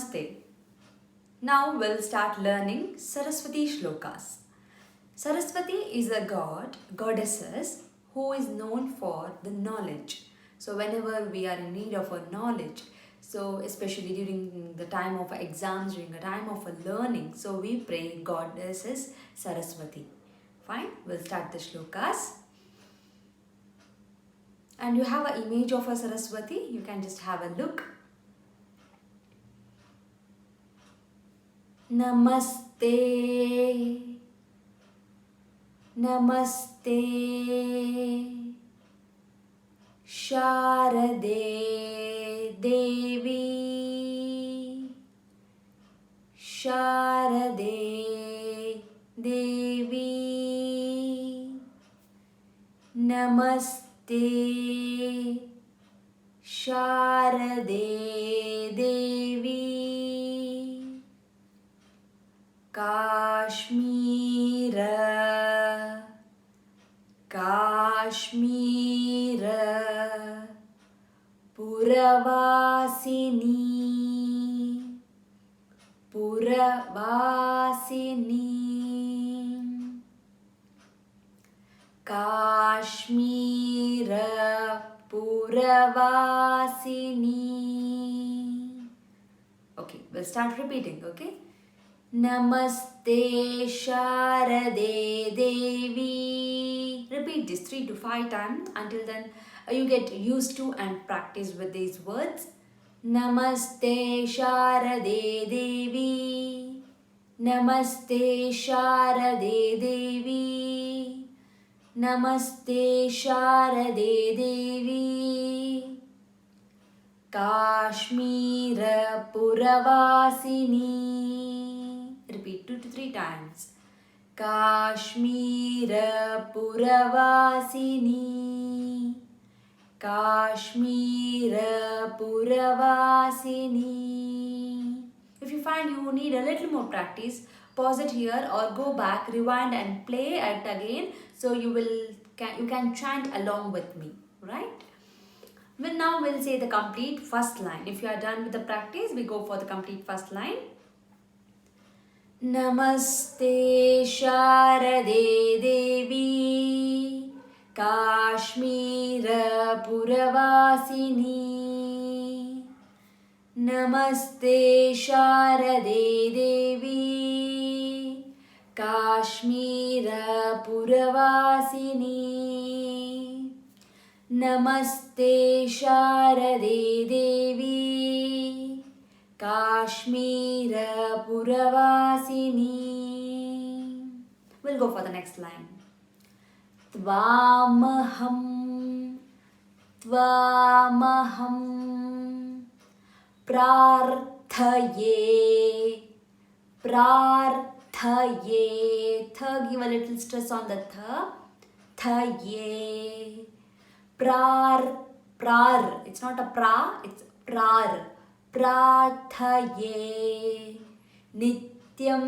Namaste. Now we'll start learning Saraswati shlokas. Saraswati is a goddess who is known for the knowledge. So whenever we are in need of a knowledge, so especially during the time of exams, during the time of a learning, so we pray goddesses Saraswati. Fine, we'll start the shlokas. And you have an image of a Saraswati, you can just have a look. Namaste, Namaste, Sharade Devi, Sharade Devi, Namaste, Sharade Devi. Kashmira, Kashmira, Puravasini, Puravasini, Kashmira, Puravasini. Okay, we'll start repeating, okay? Namaste Sharade Devi. Repeat this 3 to 5 times. Until then you get used to and practice with these words. Namaste Sharade Devi, Namaste Sharade Devi, Namaste Sharade Devi, Kashmira Puravasini. Repeat 2 to 3 times. Kashmira Puravasini, Kashmira Puravasini. If you find you need a little more practice, pause it here or go back, rewind and play it again, so you can chant along with me, right? Well, now we'll say the complete first line. If you are done with the practice, we go for the complete first line. Namaste Sharade Devi, Kashmira Puravasini. Namaste Sharade Devi, Kashmira Puravasini. Namaste Sharade Devi, Kashmira Puravasini. We'll go for the next line. Tvamaham, Tvamaham, Prarthaye, Prarthaye. Tha, give a little stress on the tha. Thaye. Prar. It's not a pra, it's prar. Prathaye. Nityam,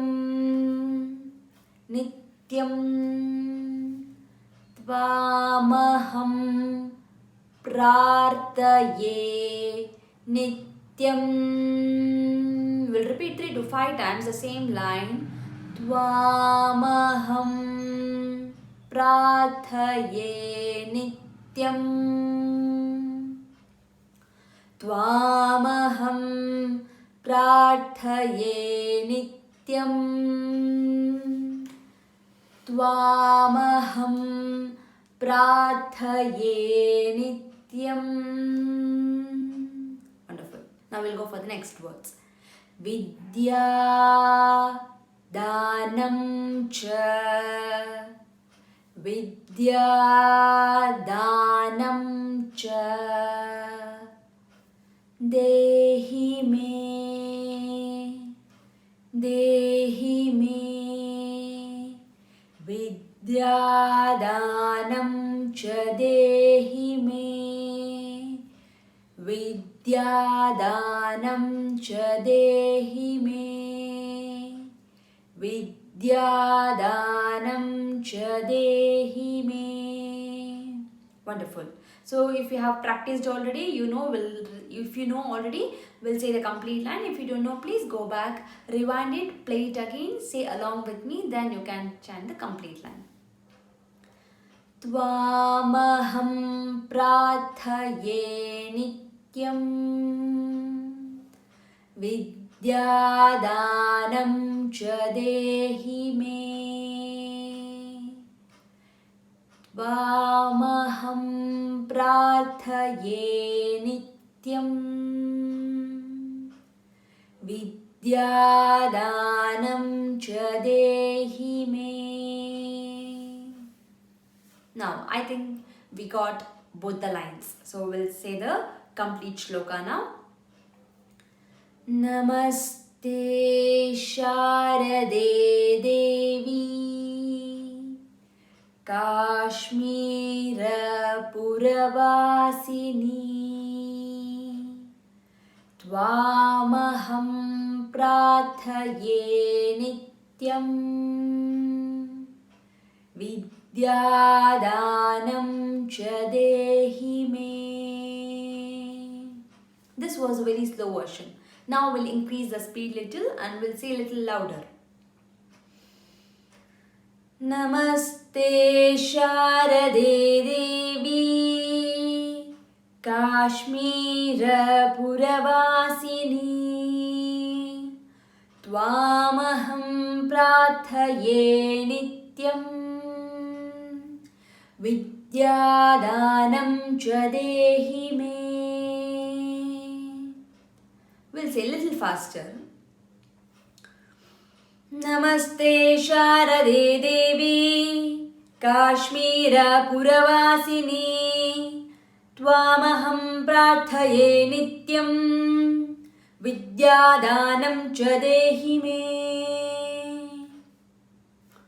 Nityam. Tvamaham Prarthaye Nityam. We'll repeat 3 to 5 times the same line. Tvamaham Prarthaye Nityam. Tvamaham Prarthaye Nityam. Tvamaham Prarthaye Nityam. Wonderful. Now we'll go for the next words. Vidya Danam Cha, Vidya Danam Cha, Dehi me, Dehi me. Vidyadanam cha dehi me, Vidyadanam cha dehi me, Vidyadanam cha dehi me. Wonderful. So if you have practiced already, you if you know already, we'll say the complete line. If you don't know, please go back, rewind it, play it again, say along with me, then you can chant the complete line. Tvamaham prathaye nityam vidyadanam cha dehi me. Tvamaham prathaye nityam vidyadanam cha dehi me. Now, I think we got both the lines. So, we'll say the complete shloka now. Namaste Sharade Devi Kashmira Puravasini Tvamaham Prathaye Nityam Vidyadanam cha dehi me. This was a very slow version. Now we'll increase the speed little and we'll say a little louder. Namaste Sharade Devi Kashmira Puravasini Tvamaham Prathaye Nityam Vidyadanam cha dehi me. We'll say a little faster. Namaste Sharade Devi Kashmira Puravasini Tvamaham Prathaye Nityam Vidyadanam cha dehi me.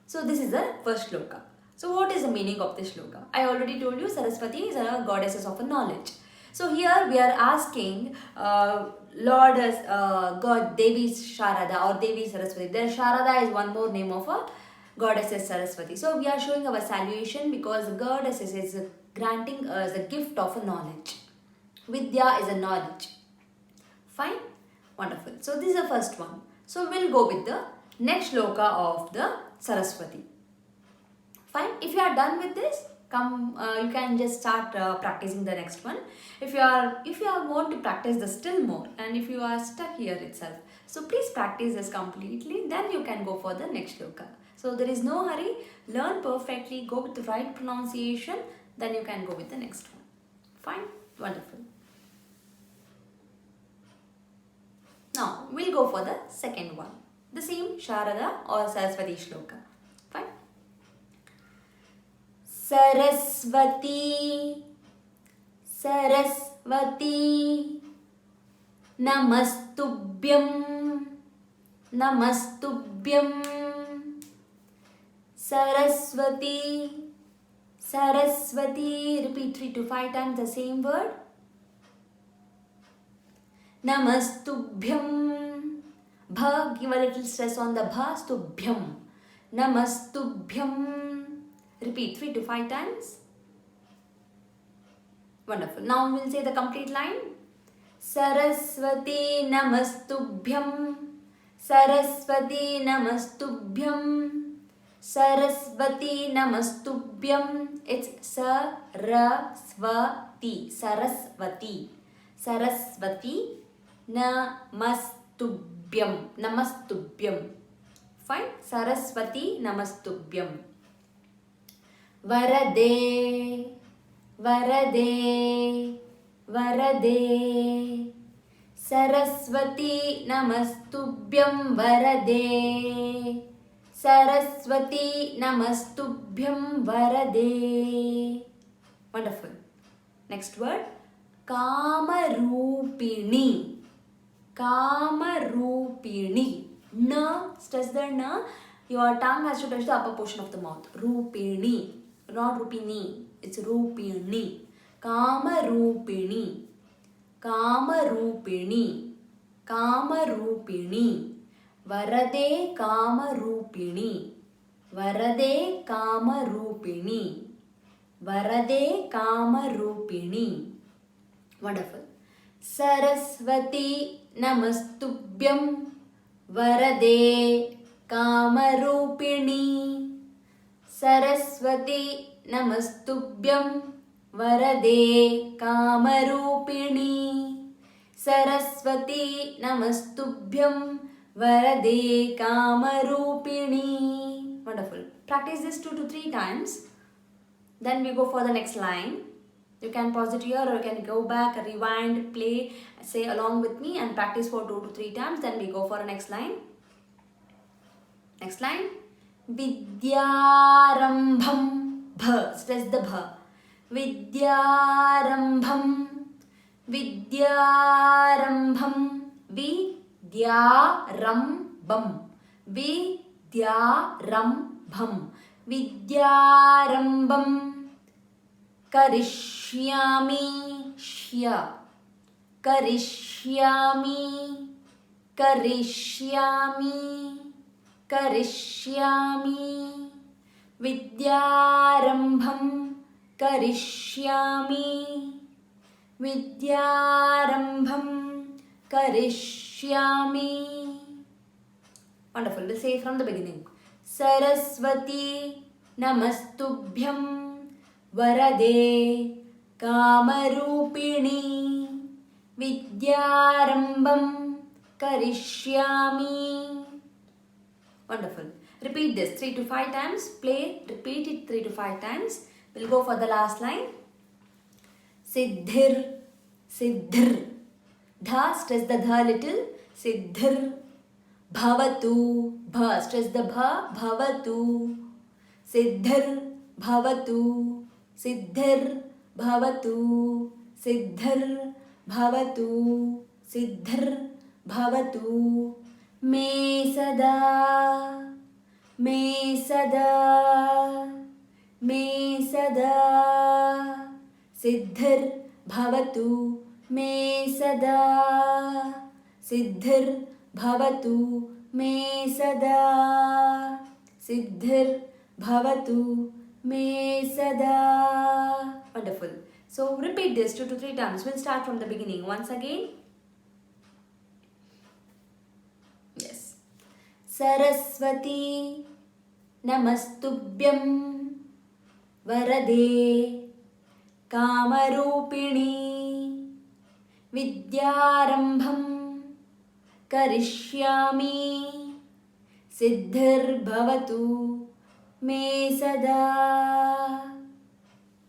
So this is the first shloka. So what is the meaning of this shloka? I already told you Saraswati is a goddess of knowledge. So here we are asking God Devi Sharada or Devi Saraswati. There Sharada is one more name of a goddess Saraswati. So we are showing our salutation because the goddess is granting us a gift of a knowledge. Vidya is a knowledge. Fine? Wonderful. So this is the first one. So we'll go with the next shloka of the Saraswati. Fine. If you are done with this, you can just start practicing the next one. If you want to practice this still more, and if you are stuck here itself, so please practice this completely. Then you can go for the next shloka. So there is no hurry. Learn perfectly. Go with the right pronunciation. Then you can go with the next one. Fine. Wonderful. Now we'll go for the second one. The same Sharada or Saraswati shloka. Fine. Saraswati, Saraswati, Namastubhyam, Namastubhyam, Saraswati, Saraswati. Repeat 3 to 5 times the same word. Namastubhyam. Bha, give a little stress on the bha, stubhyam. Namastubhyam. Repeat 3 to 5 times. Wonderful. Now we'll say the complete line. Saraswati Namastubhyam. Saraswati Namastubhyam. Saraswati Namastubhyam. It's Saraswati. Saraswati. Saraswati Namastubhyam. Namastubhyam. Fine. Saraswati Namastubhyam. Varade, Varade, Varade, Saraswati Namastubhyam Varade, Saraswati Namastubhyam Varade. Wonderful. Next word, Kamarupini, Kamarupini. Na, stress the na. Your tongue has to touch the upper portion of the mouth. Rupini. Not Rupini, it's Rupini. Kama Rupini. Kama Rupini. Kama Rupini. Varade Kama Rupini. Varade Kama Rupini. Kama Rupini. Wonderful. Saraswati नमस्तुभ्यं वरदे कामरूपिणी सरस्वती नमस्तुभ्यं वरदे कामरूपिणी सरस्वती नमस्तुभ्यं वरदे कामरूपिणी. Wonderful. Practice this 2 to 3 times. Then we go for the next line. You can pause it here or you can go back, rewind, play, say along with me and practice for 2 to 3 times. Then we go for the next line. Next line. Vidyarambham. Bha. Stress the bha. Vidyarambham. Vidyarambham. Vidyarambham. Vidyarambham. Vidyarambham. Karishyami. Shya. Karishyami. Karishyami. Karishyami. Vidyarambham. Karishyami. Vidyarambham. Karishyami. Wonderful. We'll say it from the beginning. Saraswati Namastubhyam Varade Kamarupini Vidyarambham Karishyami. Wonderful. Repeat this 3 to 5 times. Play, repeat it 3 to 5 times. We'll go for the last line. Siddhir, Siddhir. Dha, stress the dha little. Siddhir. Bhavatu, bha, stress the bha, bhavatu. Siddhir, bhavatu. Siddhir, bhavatu. Siddhir, bhavatu. Siddhir, bhavatu. Me sada, me sada, me sada. Siddhir, bhavatu. Me sada. Siddhir, bhavatu. Me sada. Siddhir, bhavatu. Me sada. Wonderful. So repeat this 2 to 3 times. We'll start from the beginning once again. Yes. Saraswati Namastubhyam Varade Kamarupini Vidyarambham Karishyami Siddhir bhavatu me sada.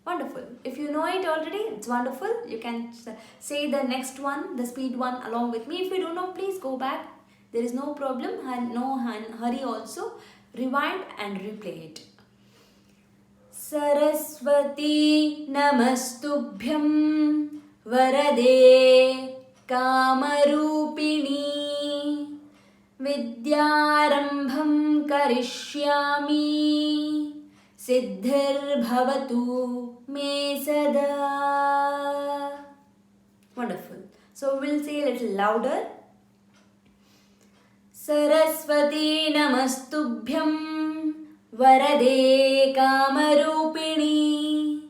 Wonderful. If you know it already, it's wonderful. You can say the next one, the speed one along with me. If you don't know, please go back. There is no problem and no hurry also. Rewind and replay it. Saraswati Namastubhyam Varade Kamarupini Vidyarambham Karishyami Siddhir bhavatu me sada. Wonderful. So we'll say a little louder. Saraswati Namastubhyam Varade Kamarupini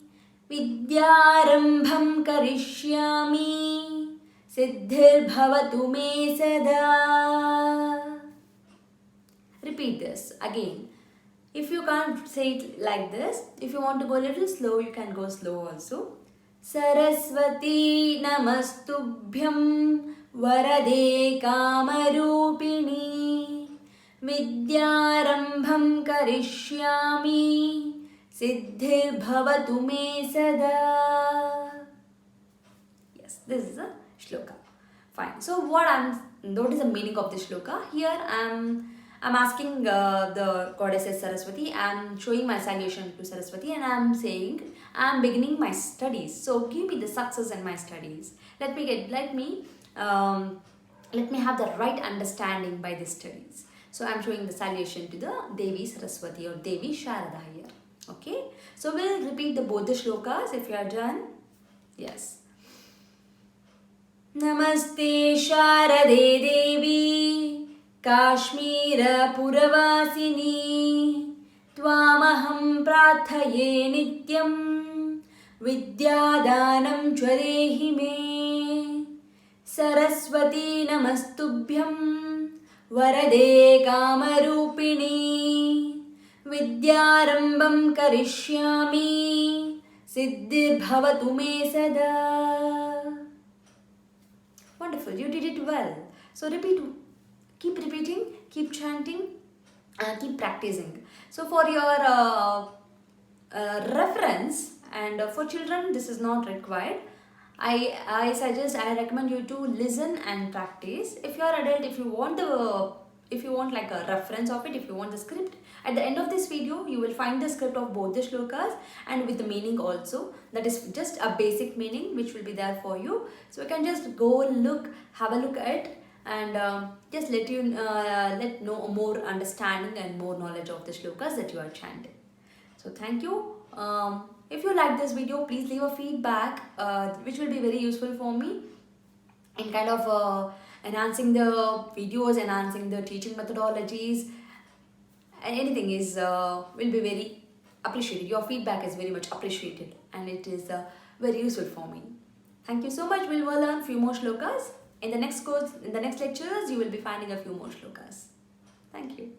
Vidyarambham Karishyami Siddhir bhavatu me sada. Repeat this again. If you can't say it like this, if you want to go a little slow, you can go slow also. Saraswati Namastubhyam Varade Kamarupini Vidyarambham Karishyami Siddhir bhavatu me sada. Yes, this is a shloka. Fine. So what is the meaning of this shloka? Here I'm asking the goddess Saraswati. I'm showing my salutation to Saraswati and I'm saying I'm beginning my studies. So give me the success in my studies. Let me have the right understanding by the studies. So I'm showing the salutation to the Devi Saraswati or Devi Sharada here. Okay. So we'll repeat both the shlokas if you are done. Yes. Namaste Sharade Devi Kashmira Puravasini Tvamaham Prathaye Nityam Vidyadanam Chvadehi Me Saraswati namastubhyam Varade Kamarupini Vidyarambam karishyami Siddhir bhavatu me sada. Wonderful, you did it well. So keep repeating, keep chanting, keep practicing. So for your reference, and for children this is not required. I recommend you to listen and practice. If you are adult, if you want like a reference of it, if you want the script, at the end of this video you will find the script of both the shlokas and with the meaning also. That is just a basic meaning which will be there for you. So you can just go have a look at it, and just let know more understanding and more knowledge of the shlokas that you are chanting. So thank you. If you like this video, please leave a feedback which will be very useful for me in kind of enhancing the videos, enhancing the teaching methodologies, and anything is will be very appreciated. Your feedback is very much appreciated and it is very useful for me. Thank you so much. We will learn few more shlokas. In the next course, in the next lectures, you will be finding a few more shlokas. Thank you.